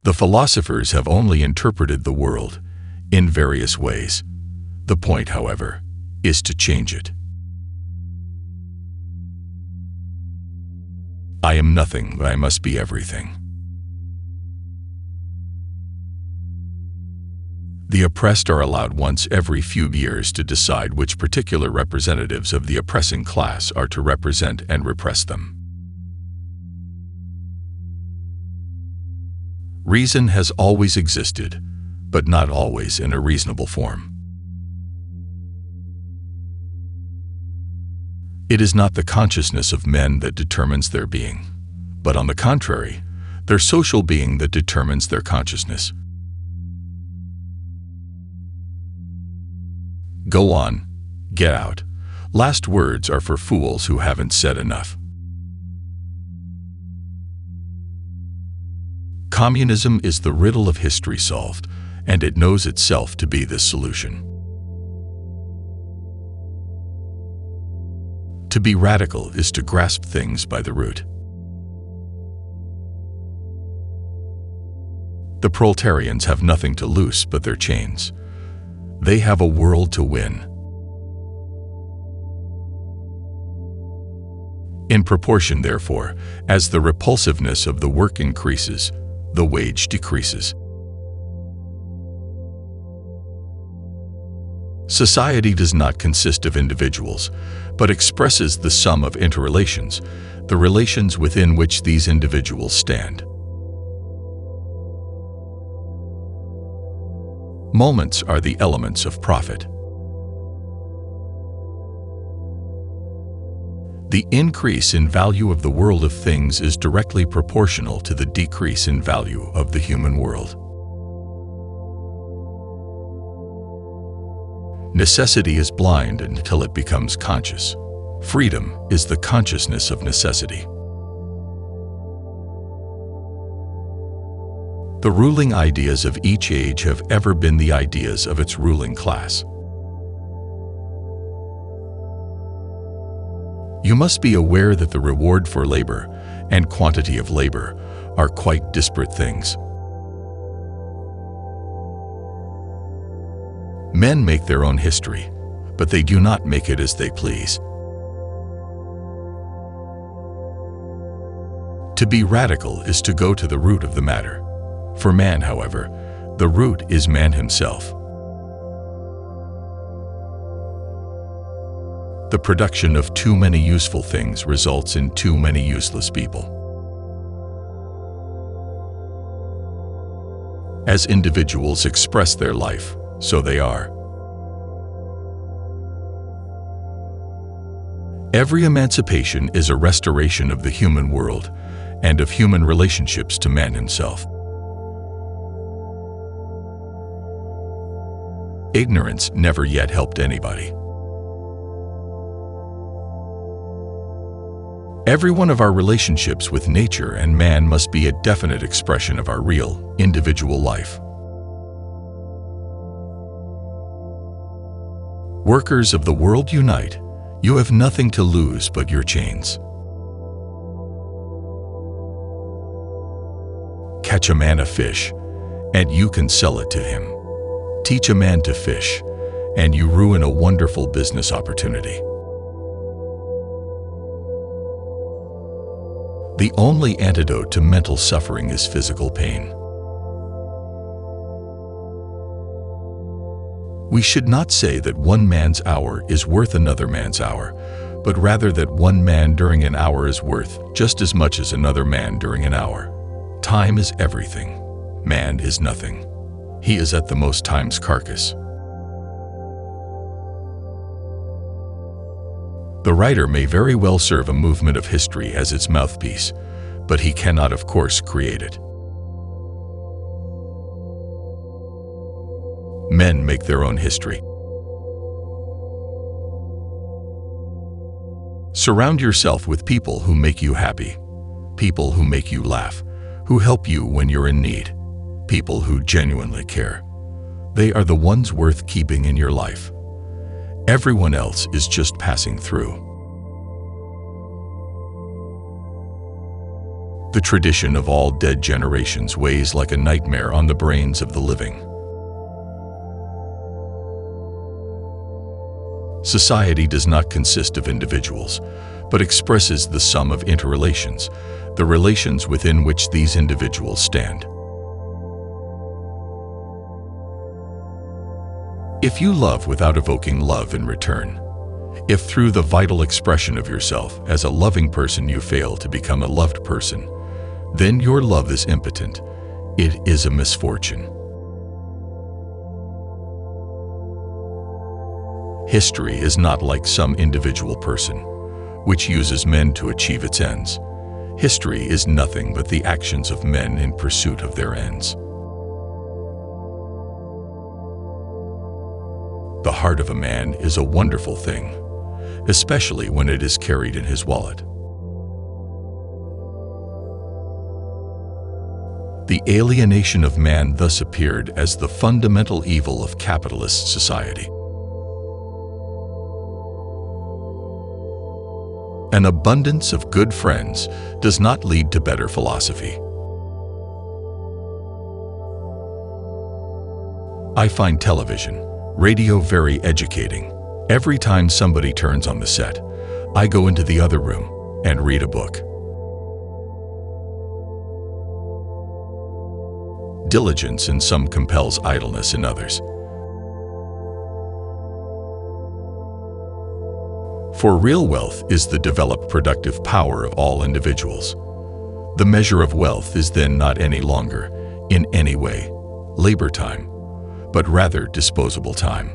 The philosophers have only interpreted the world in various ways. The point, however, is to change it. I am nothing, but I must be everything. The oppressed are allowed once every few years to decide which particular representatives of the oppressing class are to represent and repress them. Reason has always existed, but not always in a reasonable form. It is not the consciousness of men that determines their being, but on the contrary, their social being that determines their consciousness. Go on, get out. Last words are for fools who haven't said enough. Communism is the riddle of history solved, and it knows itself to be this solution. To be radical is to grasp things by the root. The proletarians have nothing to loose but their chains. They have a world to win. In proportion, therefore, as the repulsiveness of the work increases, the wage decreases. Society does not consist of individuals, but expresses the sum of interrelations, the relations within which these individuals stand. Moments are the elements of profit. The increase in value of the world of things is directly proportional to the decrease in value of the human world. Necessity is blind until it becomes conscious. Freedom is the consciousness of necessity. The ruling ideas of each age have ever been the ideas of its ruling class. You must be aware that the reward for labor and quantity of labor are quite disparate things. Men make their own history, but they do not make it as they please. To be radical is to go to the root of the matter. For man, however, the root is man himself. The production of too many useful things results in too many useless people. As individuals express their life, so they are. Every emancipation is a restoration of the human world and of human relationships to man himself. Ignorance never yet helped anybody. Every one of our relationships with nature and man must be a definite expression of our real, individual life. Workers of the world, unite. You have nothing to lose but your chains. Catch a man a fish, and you can sell it to him. Teach a man to fish, and you ruin a wonderful business opportunity. The only antidote to mental suffering is physical pain. We should not say that one man's hour is worth another man's hour, but rather that one man during an hour is worth just as much as another man during an hour. Time is everything. Man is nothing. He is at the most time's carcass. The writer may very well serve a movement of history as its mouthpiece, but he cannot, of course, create it. Men make their own history. Surround yourself with people who make you happy, people who make you laugh, who help you when you're in need, people who genuinely care. They are the ones worth keeping in your life. Everyone else is just passing through. The tradition of all dead generations weighs like a nightmare on the brains of the living. Society does not consist of individuals, but expresses the sum of interrelations, the relations within which these individuals stand. If you love without evoking love in return, if through the vital expression of yourself as a loving person you fail to become a loved person, then your love is impotent. It is a misfortune. History is not like some individual person, which uses men to achieve its ends. History is nothing but the actions of men in pursuit of their ends. The heart of a man is a wonderful thing, especially when it is carried in his wallet. The alienation of man thus appeared as the fundamental evil of capitalist society. An abundance of good friends does not lead to better philosophy. I find television, radio very educating. Every time somebody turns on the set, I go into the other room and read a book. Diligence in some compels idleness in others. For real wealth is the developed productive power of all individuals. The measure of wealth is then not any longer, in any way, labor time, but rather disposable time.